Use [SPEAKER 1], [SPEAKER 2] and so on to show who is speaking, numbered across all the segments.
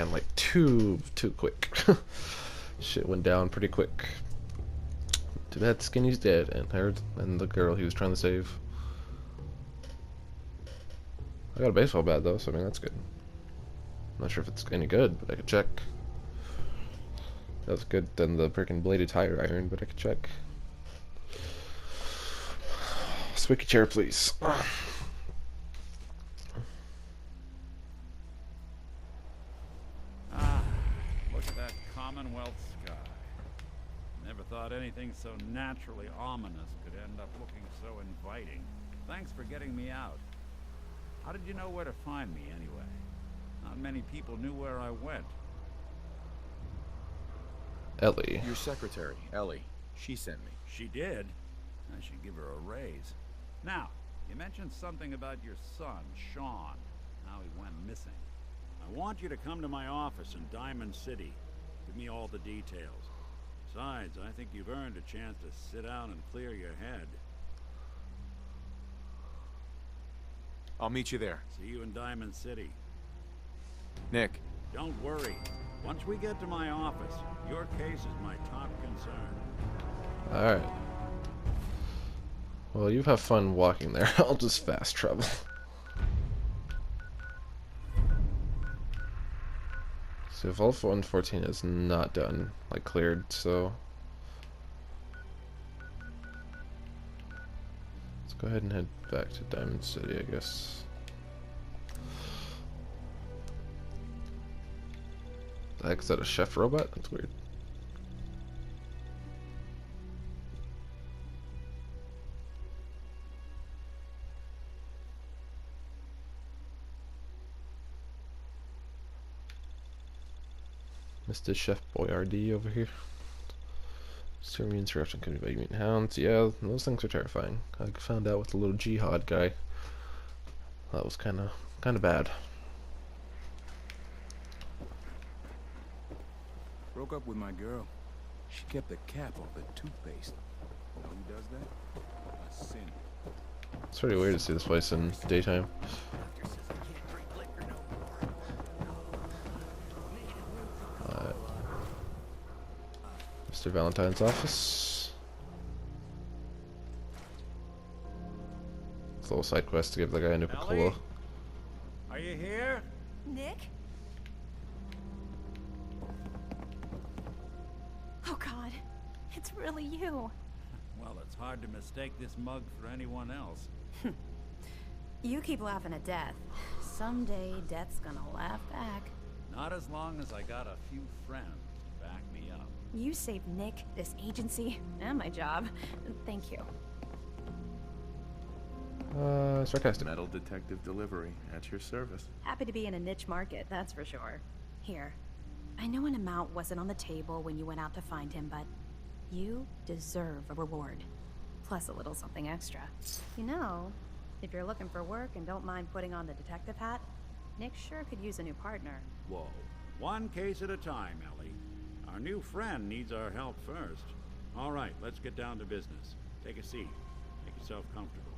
[SPEAKER 1] happened like too quick. Shit went down pretty quick. Too bad Skinny's dead, and her and the girl he was trying to save. I got a baseball bat though, so I mean that's good. Not sure if it's any good, but I could check. That was good than the freaking bladed tire iron, but I could check. Squeaky chair, please.
[SPEAKER 2] Look at that Commonwealth sky. Never thought anything so naturally ominous could end up looking so inviting. Thanks for getting me out. How did you know where to find me, anyway? Not many people knew where I went.
[SPEAKER 1] Ellie.
[SPEAKER 3] Your secretary, Ellie. She sent me.
[SPEAKER 2] She did? I should give her a raise. Now, you mentioned something about your son, Sean. How he went missing. I want you to come to my office in Diamond City. Give me all the details. Besides, I think you've earned a chance to sit down and clear your head.
[SPEAKER 3] I'll meet you there.
[SPEAKER 2] See you in Diamond City.
[SPEAKER 3] Nick.
[SPEAKER 2] Don't worry. Once we get to my office, your case is my top concern.
[SPEAKER 1] Alright. Well, you have fun walking there. I'll just fast travel. So Vault 114 is not done, like cleared, so let's go ahead and head back to Diamond City, I guess. The heck, is that a chef robot? That's weird. Mr. Chef Boyardee over here. Serving interruption could be by mutant hounds. Yeah, those things are terrifying. I found out with the little jihad guy. That was kind of bad.
[SPEAKER 4] Broke up with my girl. She kept the cap off the toothpaste. You know who does that? A sin.
[SPEAKER 1] It's pretty weird to see this place in daytime. Mr. Valentine's office. It's a little side quest to give the guy a Nuka-Cola.
[SPEAKER 2] Ellie? Are you here?
[SPEAKER 5] Nick? Oh God, it's really you.
[SPEAKER 2] Well, it's hard to mistake this mug for anyone else.
[SPEAKER 5] You keep laughing at death. Someday, death's gonna laugh back.
[SPEAKER 2] Not as long as I got a few friends to back me up.
[SPEAKER 5] You saved Nick, this agency, and my job. Thank you.
[SPEAKER 1] Sarcastic.
[SPEAKER 6] Metal detective delivery at your service.
[SPEAKER 5] Happy to be in a niche market, that's for sure. Here, I know an amount wasn't on the table when you went out to find him, but you deserve a reward. Plus a little something extra. You know, if you're looking for work and don't mind putting on the detective hat, Nick sure could use a new partner.
[SPEAKER 2] Whoa. One case at a time, Ellie. Our new friend needs our help first. All right, let's get down to business. Take a seat. Make yourself comfortable.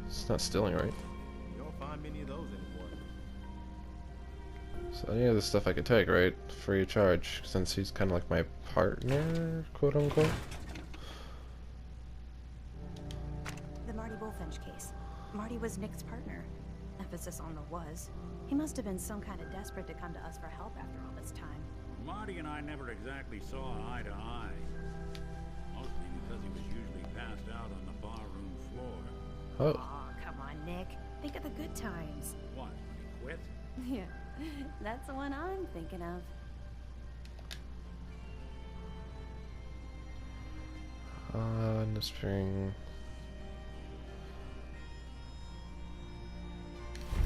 [SPEAKER 1] It's not stealing, right?
[SPEAKER 4] You don't find many of those anymore.
[SPEAKER 1] So any of this stuff I could take, right? Free of charge, since he's kind of like my partner, quote unquote.
[SPEAKER 5] The Marty Bullfinch case. Marty was Nick's partner. Emphasis on the was. He must have been some kind of desperate to come to us for help after all this time.
[SPEAKER 2] Marty and I never exactly saw eye to eye. Mostly because he was usually passed out on the barroom floor.
[SPEAKER 1] Oh.
[SPEAKER 5] Aw, come on, Nick. Think of the good times.
[SPEAKER 2] What, when he quit?
[SPEAKER 5] Yeah, that's the one I'm thinking of.
[SPEAKER 1] In the spring.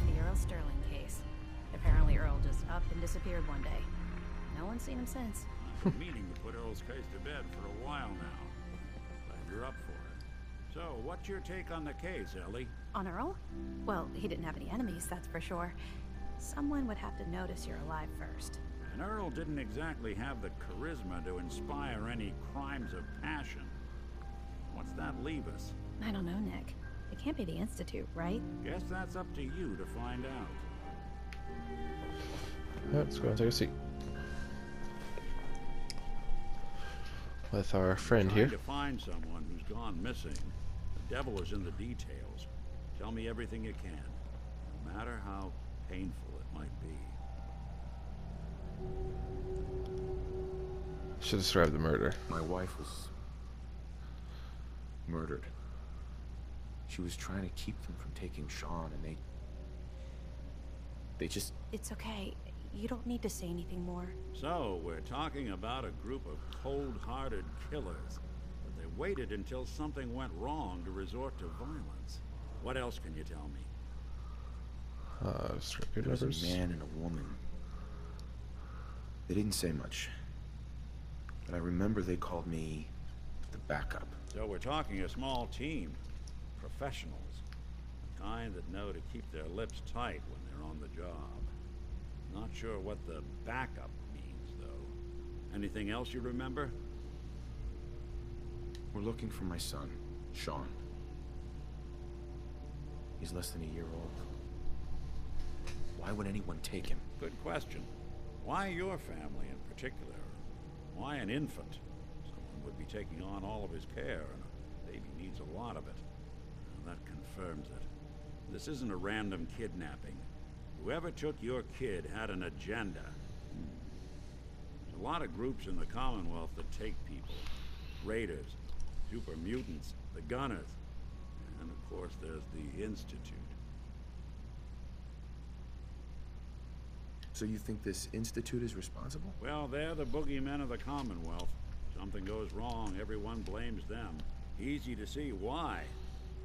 [SPEAKER 5] The Earl Sterling case. Apparently Earl just up and disappeared one day. No one's seen him since.
[SPEAKER 2] I've been meaning to put Earl's case to bed for a while now. Glad you're up for it. So, what's your take on the case, Ellie?
[SPEAKER 5] On Earl? Well, he didn't have any enemies, that's for sure. Someone would have to notice you're alive first.
[SPEAKER 2] And Earl didn't exactly have the charisma to inspire any crimes of passion. What's that leave us?
[SPEAKER 5] I don't know, Nick. It can't be the Institute, right?
[SPEAKER 2] Guess that's up to you to find out.
[SPEAKER 1] Alright, let's go and take a seat. With our friend
[SPEAKER 2] Trying
[SPEAKER 1] here.
[SPEAKER 2] to find someone who's gone missing. The devil is in the details. Tell me everything you can, no matter how painful it might be.
[SPEAKER 1] Should describe the murder.
[SPEAKER 3] My wife was murdered. She was trying to keep them from taking Sean, and they just...
[SPEAKER 5] It's okay. You don't need to say anything more.
[SPEAKER 2] So, we're talking about a group of cold-hearted killers. But they waited until something went wrong to resort to violence. What else can you tell me?
[SPEAKER 3] There was a man and a woman. They didn't say much. But I remember they called me the backup.
[SPEAKER 2] So we're talking a small team. Professionals. The kind that know to keep their lips tight when they're on the job. Not sure what the backup means, though. Anything else you remember?
[SPEAKER 3] We're looking for my son, Sean. He's less than a year old. Why would anyone take him?
[SPEAKER 2] Good question. Why your family in particular? Why an infant? Someone would be taking on all of his care, and a baby needs a lot of it. And that confirms it. This isn't a random kidnapping. Whoever took your kid had an agenda. There's a lot of groups in the Commonwealth that take people. Raiders, super mutants, the Gunners, and of course there's the Institute.
[SPEAKER 3] So you think this Institute is responsible?
[SPEAKER 2] Well, they're the boogeymen of the Commonwealth. Something goes wrong, everyone blames them. Easy to see why.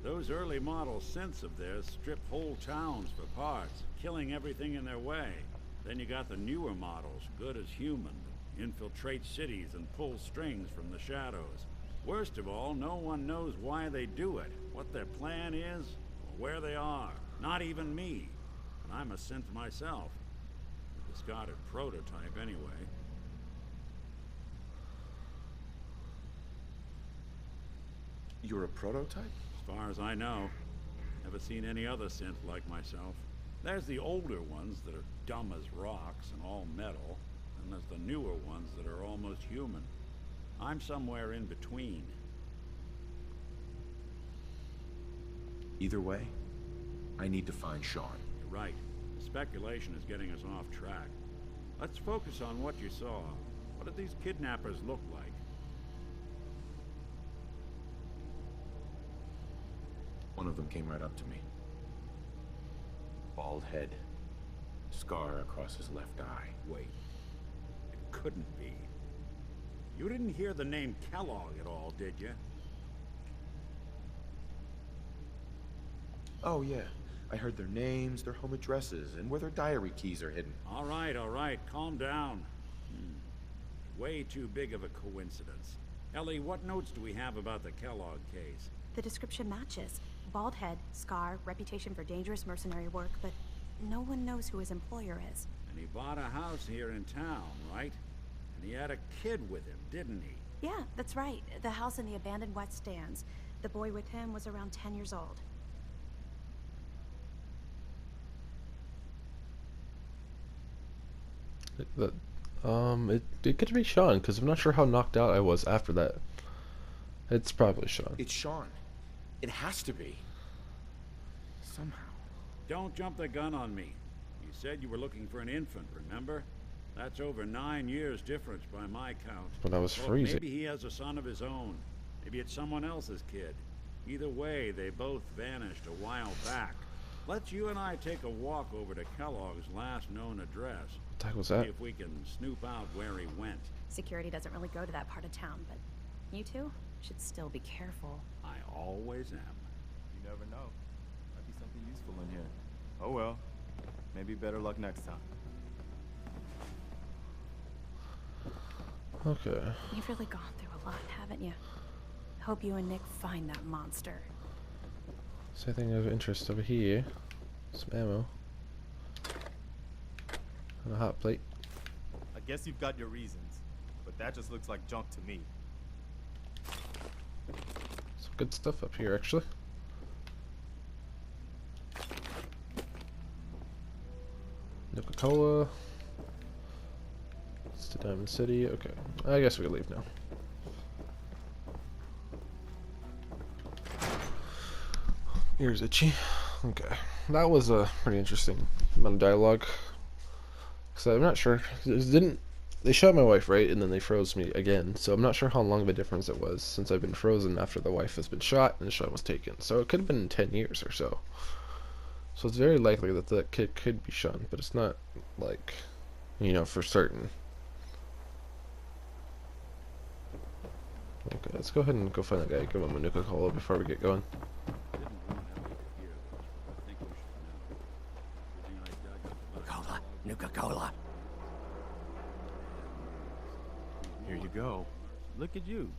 [SPEAKER 2] Those early model synths of theirs strip whole towns for parts, killing everything in their way. Then you got the newer models, good as human, infiltrate cities and pull strings from the shadows. Worst of all, no one knows why they do it, what their plan is, or where they are. Not even me. And I'm a synth myself. A discarded prototype anyway.
[SPEAKER 3] You're a prototype?
[SPEAKER 2] As far as I know. Never seen any other synth like myself. There's the older ones that are dumb as rocks and all metal, and there's the newer ones that are almost human. I'm somewhere in between.
[SPEAKER 3] Either way, I need to find Sean.
[SPEAKER 2] You're right. The speculation is getting us off track. Let's focus on what you saw. What did these kidnappers look like?
[SPEAKER 3] One of them came right up to me. Bald head. Scar across his left eye.
[SPEAKER 2] Wait. It couldn't be. You didn't hear the name Kellogg at all, did you?
[SPEAKER 3] Oh, yeah. I heard their names, their home addresses, and where their diary keys are hidden.
[SPEAKER 2] All right. Calm down. Way too big of a coincidence. Ellie, what notes do we have about the Kellogg case?
[SPEAKER 5] The description matches. Bald head, scar, reputation for dangerous mercenary work, but no one knows who his employer is.
[SPEAKER 2] And he bought a house here in town, right? And he had a kid with him, didn't he?
[SPEAKER 5] Yeah, that's right. The house in the abandoned West Stands. The boy with him was around 10 years old.
[SPEAKER 1] It could be Sean, because I'm not sure how knocked out I was after that. It's probably Sean.
[SPEAKER 3] It's Sean. It has to be. Somehow.
[SPEAKER 2] Don't jump the gun on me. You said you were looking for an infant, remember? That's over 9 years difference by my count.
[SPEAKER 1] When I was
[SPEAKER 2] Well,
[SPEAKER 1] freezing.
[SPEAKER 2] maybe he has a son of his own. Maybe it's someone else's kid. Either way, they both vanished a while back. Let's you and I take a walk over to Kellogg's last known address.
[SPEAKER 1] What the heck was
[SPEAKER 2] See
[SPEAKER 1] that?
[SPEAKER 2] if we can snoop out where he went.
[SPEAKER 5] Security doesn't really go to that part of town, but you two should still be careful.
[SPEAKER 2] I always am.
[SPEAKER 7] You never know. Might be something useful in here. Oh well. Maybe better luck next time.
[SPEAKER 1] Okay.
[SPEAKER 5] You've really gone through a lot, haven't you? Hope you and Nick find that monster.
[SPEAKER 1] Something of interest over here. Some ammo. And a hot plate.
[SPEAKER 7] I guess you've got your reasons, but that just looks like junk to me.
[SPEAKER 1] Some good stuff up here, actually. Coca-Cola. It's to Diamond City. Okay, I guess we can leave now. Ears itchy. Okay, that was a pretty interesting amount of dialogue. So I'm not sure. They shot my wife, right, and then they froze me again. So I'm not sure how long of a difference it was since I've been frozen after the wife has been shot and the shot was taken. So it could have been 10 years or so. So it's very likely that that kid could be shunned, but it's not like, for certain. Okay, let's go ahead and go find that guy. Give him a Nuka-Cola before we get going.
[SPEAKER 4] Cola, Nuka-Cola.
[SPEAKER 7] Here you go. Look at you,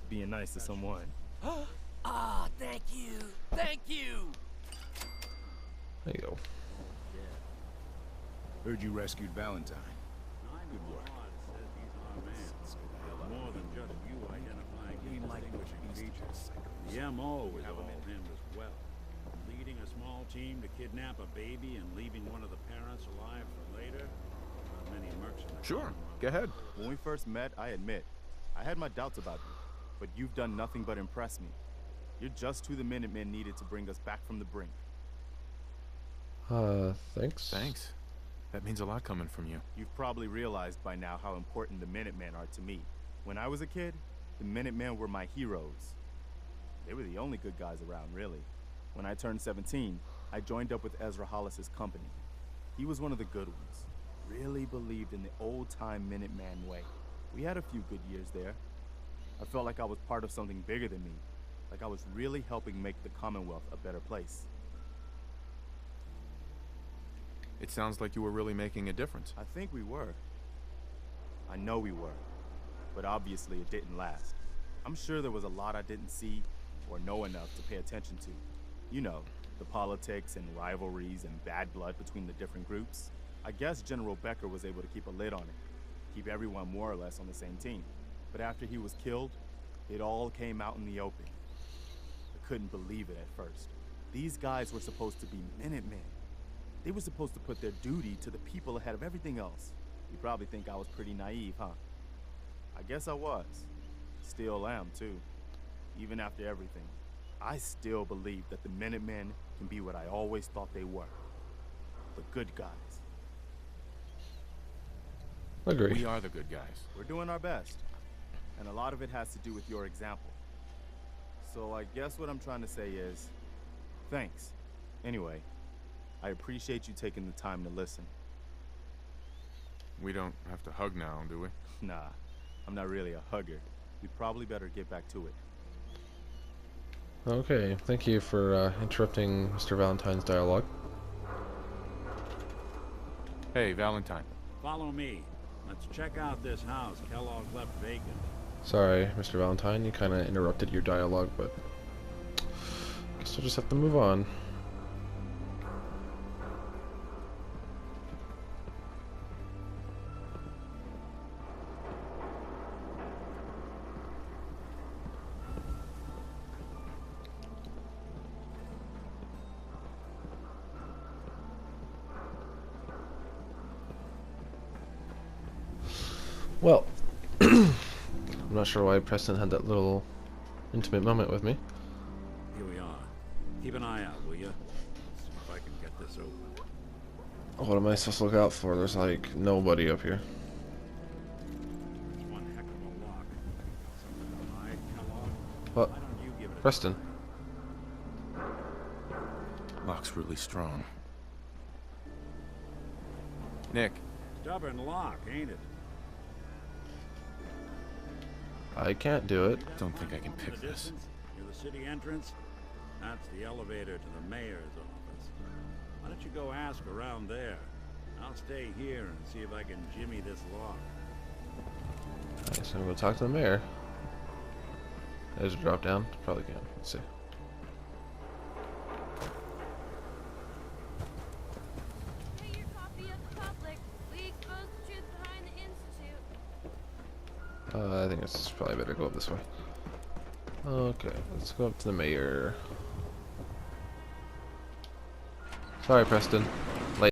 [SPEAKER 7] being nice to someone.
[SPEAKER 4] Ah, thank you. Thank you.
[SPEAKER 1] There you go.
[SPEAKER 4] Heard you rescued Valentine. Good work.
[SPEAKER 2] More than just you identifying his distinguishing features. The M.O. was all him as well. Leading a small team to kidnap a baby and leaving one of the parents alive for later. Not many mercs in the
[SPEAKER 6] Sure, go ahead.
[SPEAKER 7] When we first met, I admit, I had my doubts about you, but you've done nothing but impress me. You're just who the Minutemen needed to bring us back from the brink.
[SPEAKER 1] Thanks.
[SPEAKER 6] Thanks. That means a lot coming from you.
[SPEAKER 7] You've probably realized by now how important the Minutemen are to me. When I was a kid, the Minutemen were my heroes. They were the only good guys around, really. When I turned 17, I joined up with Ezra Hollis's company. He was one of the good ones. Really believed in the old-time Minuteman way. We had a few good years there. I felt like I was part of something bigger than me. Like I was really helping make the Commonwealth a better place.
[SPEAKER 6] It sounds like you were really making a difference.
[SPEAKER 7] I think we were. I know we were. But obviously it didn't last. I'm sure there was a lot I didn't see or know enough to pay attention to. You know, the politics and rivalries and bad blood between the different groups. I guess General Becker was able to keep a lid on it, keep everyone more or less on the same team. But after he was killed, it all came out in the open. I couldn't believe it at first. These guys were supposed to be Minutemen. They were supposed to put their duty to the people ahead of everything else. You probably think I was pretty naive, huh? I guess I was. Still am, too. Even after everything, I still believe that the Minutemen can be what I always thought they were. The good guys.
[SPEAKER 1] Agree.
[SPEAKER 6] We are the good guys.
[SPEAKER 7] We're doing our best. And a lot of it has to do with your example. So I guess what I'm trying to say is, thanks. Anyway, I appreciate you taking the time to listen.
[SPEAKER 6] We don't have to hug now, do we?
[SPEAKER 7] Nah, I'm not really a hugger. We probably better get back to it.
[SPEAKER 1] Okay, thank you for interrupting Mr. Valentine's dialogue.
[SPEAKER 6] Hey, Valentine.
[SPEAKER 2] Follow me. Let's check out this house Kellogg left vacant.
[SPEAKER 1] Sorry, Mr. Valentine, you kind of interrupted your dialogue, but guess we'll just have to move on. Well, I'm not sure why Preston had that little intimate moment with me.
[SPEAKER 2] Here we are. Keep an eye out, will you? See if I can get this open.
[SPEAKER 1] What am I supposed to look out for? There's like nobody up here.
[SPEAKER 2] It's one heck of a lock. Something to hide, Kellogg?
[SPEAKER 1] What?
[SPEAKER 2] Why don't you give it a
[SPEAKER 1] Preston.
[SPEAKER 6] Lock's really strong. Nick.
[SPEAKER 2] stubborn lock, ain't it?
[SPEAKER 1] I can't do it.
[SPEAKER 6] Don't think I can pick this.
[SPEAKER 2] Near the city entrance? That's the elevator to the mayor's office. Why don't you go ask around there? I'll stay here and see if I can jimmy this lock.
[SPEAKER 1] I guess I'm gonna go talk to the mayor. There's a drop down. Probably can. Let's see.
[SPEAKER 8] Get your copy of the public. We expose the truth behind the institute.
[SPEAKER 1] I think it's probably better go up this way. Okay, let's go up to the mayor. Sorry, Preston.